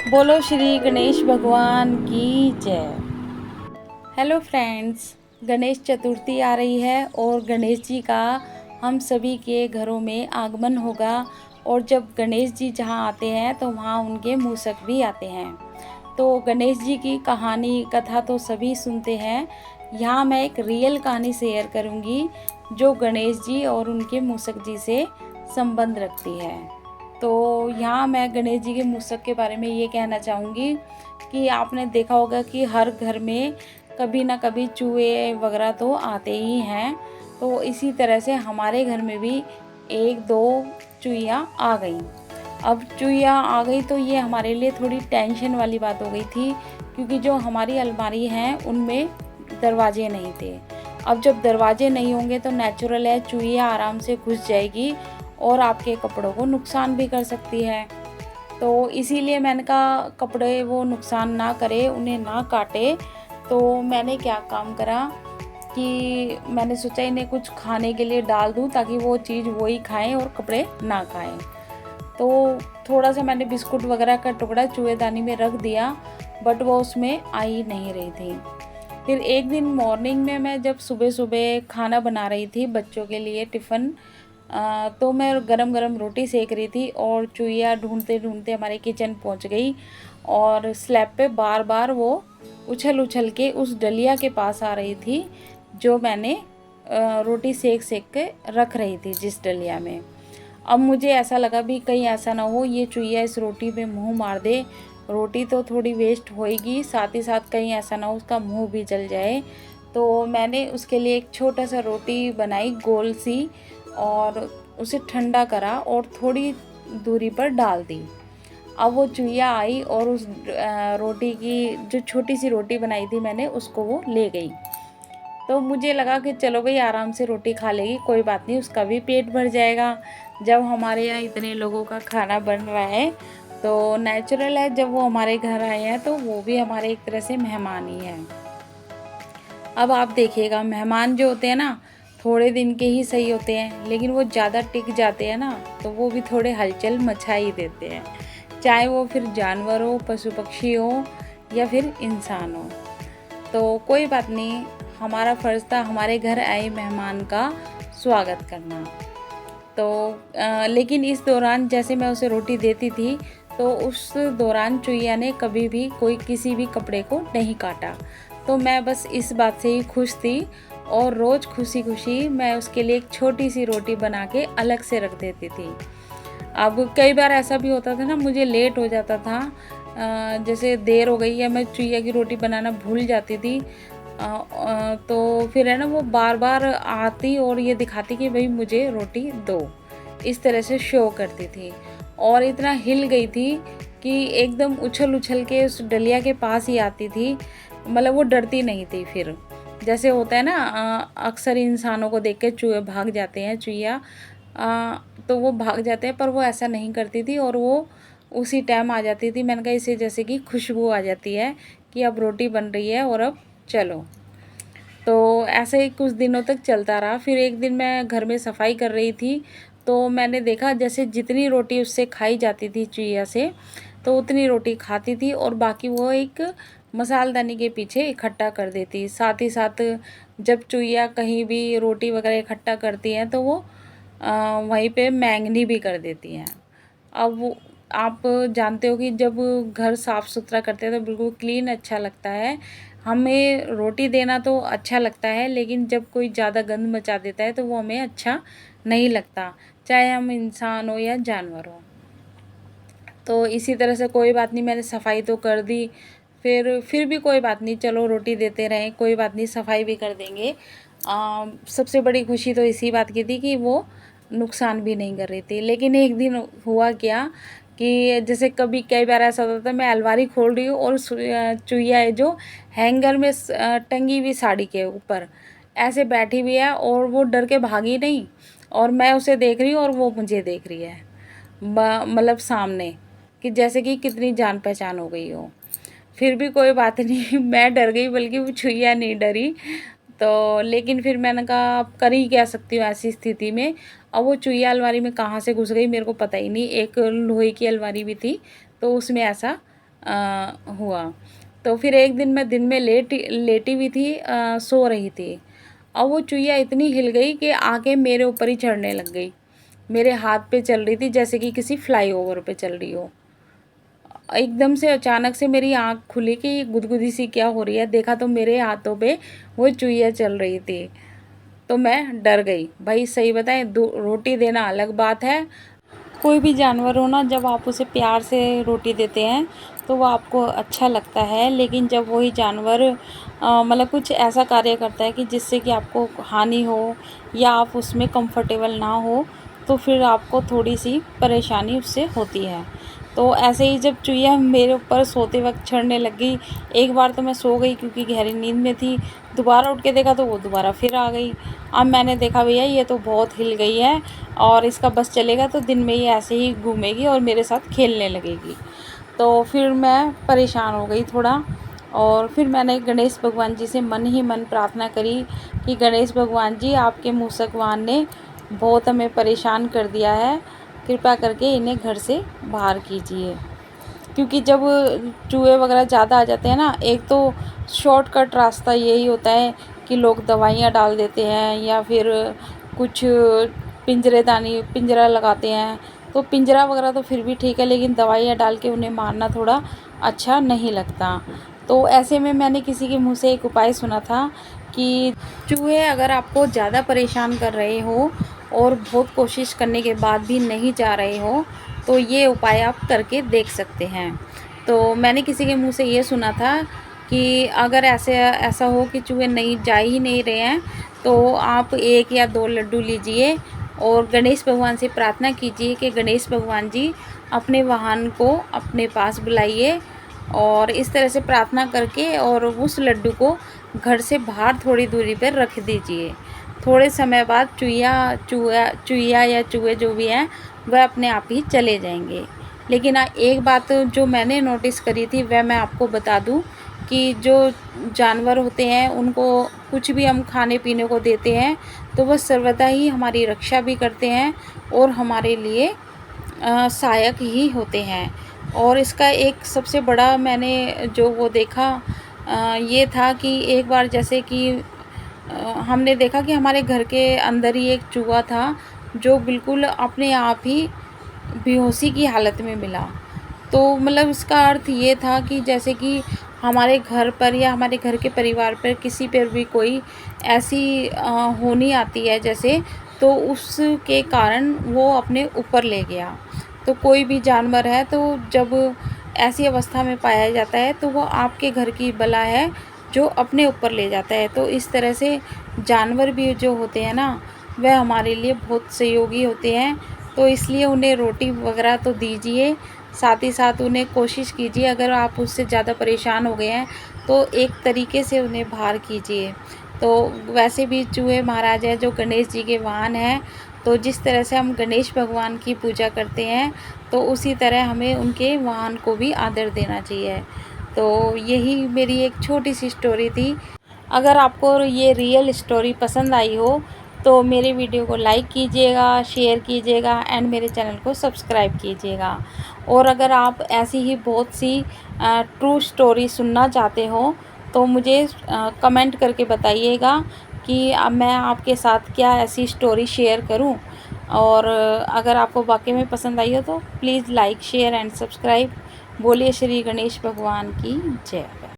बोलो श्री गणेश भगवान की जय। हेलो फ्रेंड्स, गणेश चतुर्थी आ रही है और गणेश जी का हम सभी के घरों में आगमन होगा। और जब गणेश जी जहाँ आते हैं तो वहाँ उनके मूसक भी आते हैं। तो गणेश जी की कहानी कथा तो सभी सुनते हैं। यहाँ मैं एक रियल कहानी शेयर करूँगी जो गणेश जी और उनके मूसक जी से संबंध रखती है। तो यहाँ मैं गणेश जी के मूसक के बारे में ये कहना चाहूँगी कि आपने देखा होगा कि हर घर में कभी ना कभी चूहे वगैरह तो आते ही हैं। तो इसी तरह से हमारे घर में भी एक दो चूहियाँ आ गई। अब चूहियाँ आ गई तो ये हमारे लिए थोड़ी टेंशन वाली बात हो गई थी, क्योंकि जो हमारी अलमारी हैं उनमें दरवाजे नहीं थे। अब जब दरवाजे नहीं होंगे तो नेचुरल है चूहियाँ आराम से घुस जाएगी और आपके कपड़ों को नुकसान भी कर सकती है। तो इसीलिए मैंने कहा कपड़े वो नुकसान ना करे, उन्हें ना काटे। तो मैंने क्या काम करा कि मैंने सोचा इन्हें कुछ खाने के लिए डाल दूं ताकि वो चीज़ वही खाएं और कपड़े ना खाएं। तो थोड़ा सा मैंने बिस्कुट वगैरह का टुकड़ा चूहेदानी में रख दिया, बट वो उसमें आ ही नहीं रही थी। फिर एक दिन मॉर्निंग में मैं जब सुबह सुबह खाना बना रही थी बच्चों के लिए टिफ़िन, तो मैं गरम गरम रोटी सेक रही थी और चूहिया ढूंढते ढूंढते हमारे किचन पहुंच गई। और स्लैब पे बार बार वो उछल उछल के उस डलिया के पास आ रही थी जो मैंने रोटी सेक सेक के रख रही थी जिस डलिया में। अब मुझे ऐसा लगा भी कहीं ऐसा ना हो ये चूहिया इस रोटी पे मुंह मार दे, रोटी तो थोड़ी वेस्ट होएगी, साथ ही साथ कहीं ऐसा ना हो उसका मुंह भी जल जाए। तो मैंने उसके लिए एक छोटा सा रोटी बनाई गोल सी और उसे ठंडा करा और थोड़ी दूरी पर डाल दी। अब वो चूहिया आई और उस रोटी की जो छोटी सी रोटी बनाई थी मैंने उसको वो ले गई। तो मुझे लगा कि चलो भाई आराम से रोटी खा लेगी, कोई बात नहीं, उसका भी पेट भर जाएगा। जब हमारे यहाँ इतने लोगों का खाना बन रहा है तो नेचुरल है जब वो हमारे घर आए हैं तो वो भी हमारे एक तरह से मेहमान ही हैं। अब आप देखिएगा मेहमान जो होते हैं ना थोड़े दिन के ही सही होते हैं, लेकिन वो ज़्यादा टिक जाते हैं ना तो वो भी थोड़े हलचल मचा ही देते हैं, चाहे वो फिर जानवर हो, पशु पक्षी हो या फिर इंसान हो। तो कोई बात नहीं, हमारा फ़र्ज़ था हमारे घर आए मेहमान का स्वागत करना। तो लेकिन इस दौरान जैसे मैं उसे रोटी देती थी तो उस दौरान चूहिया ने कभी भी कोई किसी भी कपड़े को नहीं काटा। तो मैं बस इस बात से ही खुश थी और रोज़ खुशी खुशी मैं उसके लिए एक छोटी सी रोटी बना के अलग से रख देती थी। अब कई बार ऐसा भी होता था ना, मुझे लेट हो जाता था, जैसे देर हो गई या मैं चूहिया की रोटी बनाना भूल जाती थी, तो फिर है ना वो बार बार आती और ये दिखाती कि भाई मुझे रोटी दो, इस तरह से शो करती थी। और इतना हिल गई थी कि एकदम उछल उछल के उस डलिया के पास ही आती थी, मतलब वो डरती नहीं थी। फिर जैसे होता है ना, अक्सर इंसानों को देख के चूहे भाग जाते हैं, चूहिया तो वो भाग जाते हैं, पर वो ऐसा नहीं करती थी और वो उसी टाइम आ जाती थी। मैंने कहा इसे जैसे कि खुशबू आ जाती है कि अब रोटी बन रही है और अब चलो। तो ऐसे ही कुछ दिनों तक चलता रहा। फिर एक दिन मैं घर में सफाई कर रही थी तो मैंने देखा जैसे जितनी रोटी उससे खाई जाती थी चूहिया से, तो उतनी रोटी खाती थी और बाकी वो एक मसालदानी के पीछे इकट्ठा कर देती। साथ ही साथ जब चूहिया कहीं भी रोटी वगैरह इकट्ठा करती हैं तो वो वहीं पे मैंगनी भी कर देती हैं। अब आप जानते हो कि जब घर साफ़ सुथरा करते हैं तो बिल्कुल क्लीन अच्छा लगता है। हमें रोटी देना तो अच्छा लगता है, लेकिन जब कोई ज़्यादा गंद मचा देता है तो वो हमें अच्छा नहीं लगता, चाहे हम इंसान हो या जानवर हो। तो इसी तरह से कोई बात नहीं, मैंने सफाई तो कर दी। फिर भी कोई बात नहीं, चलो रोटी देते रहें, कोई बात नहीं, सफाई भी कर देंगे। सबसे बड़ी खुशी तो इसी बात की थी कि वो नुकसान भी नहीं कर रही थी। लेकिन एक दिन हुआ क्या कि जैसे कभी कई बार ऐसा होता था, मैं अलमारी खोल रही हूँ और चूहिया है जो हैंगर में टंगी हुई साड़ी के ऊपर ऐसे बैठी हुई है और वो डर के भागी नहीं, और मैं उसे देख रही हूँ और वो मुझे देख रही है, मतलब सामने, कि जैसे कि कितनी जान पहचान हो गई हो। फिर भी कोई बात नहीं, मैं डर गई, बल्कि वो छुइया नहीं डरी। तो लेकिन फिर मैंने कहा अब कर ही क्या सकती हूँ ऐसी स्थिति में। अब वो चुहिया अलमारी में कहाँ से घुस गई मेरे को पता ही नहीं। एक लोहे की अलमारी भी थी तो उसमें ऐसा हुआ। तो फिर एक दिन मैं दिन में लेटी हुई थी, सो रही थी। अब वो चुईया इतनी हिल गई कि आके मेरे ऊपर ही चढ़ने लग गई। मेरे हाथ पे चल रही थी जैसे कि किसी फ्लाईओवर पे चल रही हो। एकदम से अचानक से मेरी आँख खुली कि ये गुदगुदी सी क्या हो रही है। देखा तो मेरे हाथों पे वो चुईया चल रही थी। तो मैं डर गई। भाई सही बताएं, रोटी देना अलग बात है। कोई भी जानवर हो ना, जब आप उसे प्यार से रोटी देते हैं तो वो आपको अच्छा लगता है। लेकिन जब वही जानवर मतलब कुछ ऐसा कार्य करता है कि जिससे कि आपको हानि हो या आप उसमें कंफर्टेबल ना हो, तो फिर आपको थोड़ी सी परेशानी उससे होती है। तो ऐसे ही जब चुईया मेरे ऊपर सोते वक्त चढ़ने लग गई, एक बार तो मैं सो गई क्योंकि गहरी नींद में थी। दोबारा उठ के देखा तो वो दोबारा फिर आ गई। अब मैंने देखा भैया ये तो बहुत हिल गई है और इसका बस चलेगा तो दिन में ये ऐसे ही घूमेगी और मेरे साथ खेलने लगेगी। तो फिर मैं परेशान हो गई थोड़ा, और फिर मैंने गणेश भगवान जी से मन ही मन प्रार्थना करी कि गणेश भगवान जी, आपके मूषकवाहन ने बहुत हमें परेशान कर दिया है, कृपा करके इन्हें घर से बाहर कीजिए। क्योंकि जब चूहे वगैरह ज़्यादा आ जाते हैं ना, एक तो शॉर्टकट रास्ता यही होता है कि लोग दवाइयाँ डाल देते हैं या फिर कुछ पिंजरा लगाते हैं। तो पिंजरा वगैरह तो फिर भी ठीक है, लेकिन दवाइयाँ डाल के उन्हें मारना थोड़ा अच्छा नहीं लगता। तो ऐसे में मैंने किसी के मुँह से एक उपाय सुना था कि चूहे अगर आपको ज़्यादा परेशान कर रहे हो और बहुत कोशिश करने के बाद भी नहीं जा रहे हो, तो ये उपाय आप करके देख सकते हैं। तो मैंने किसी के मुँह से ये सुना था कि अगर ऐसा हो कि चूहे नहीं जा ही नहीं रहे हैं, तो आप 1 या 2 लड्डू लीजिए और गणेश भगवान से प्रार्थना कीजिए कि गणेश भगवान जी, अपने वाहन को अपने पास बुलाइए। और इस तरह से प्रार्थना करके और उस लड्डू को घर से बाहर थोड़ी दूरी पर रख दीजिए। थोड़े समय बाद चूहिया या चूहे जो भी हैं वह अपने आप ही चले जाएंगे। लेकिन एक बात जो मैंने नोटिस करी थी वह मैं आपको बता दूं कि जो जानवर होते हैं उनको कुछ भी हम खाने पीने को देते हैं तो वह सर्वदा ही हमारी रक्षा भी करते हैं और हमारे लिए सहायक ही होते हैं। और इसका एक सबसे बड़ा मैंने जो वो देखा ये था कि एक बार जैसे कि हमने देखा कि हमारे घर के अंदर ही एक चूहा था जो बिल्कुल अपने आप ही बेहोशी की हालत में मिला। तो मतलब इसका अर्थ ये था कि जैसे कि हमारे घर पर या हमारे घर के परिवार पर किसी पर भी कोई ऐसी होनी आती है जैसे, तो उसके कारण वो अपने ऊपर ले गया। तो कोई भी जानवर है तो जब ऐसी अवस्था में पाया जाता है तो वो आपके घर की बला है जो अपने ऊपर ले जाता है। तो इस तरह से जानवर भी जो होते हैं ना, वह हमारे लिए बहुत सहयोगी होते हैं। तो इसलिए उन्हें रोटी वगैरह तो दीजिए, साथ ही साथ उन्हें कोशिश कीजिए, अगर आप उससे ज़्यादा परेशान हो गए हैं तो एक तरीके से उन्हें बाहर कीजिए। तो वैसे भी चूहे महाराज है जो गणेश जी के वाहन हैं, तो जिस तरह से हम गणेश भगवान की पूजा करते हैं तो उसी तरह हमें उनके वाहन को भी आदर देना चाहिए। तो यही मेरी एक छोटी सी स्टोरी थी। अगर आपको ये रियल स्टोरी पसंद आई हो तो मेरे वीडियो को लाइक कीजिएगा, शेयर कीजिएगा एंड मेरे चैनल को सब्सक्राइब कीजिएगा। और अगर आप ऐसी ही बहुत सी ट्रू स्टोरी सुनना चाहते हो तो मुझे कमेंट करके बताइएगा कि अब मैं आपके साथ क्या ऐसी स्टोरी शेयर करूं। और अगर आपको वाकई में पसंद आई हो तो please like share and subscribe. बोलिए श्री गणेश भगवान की जय।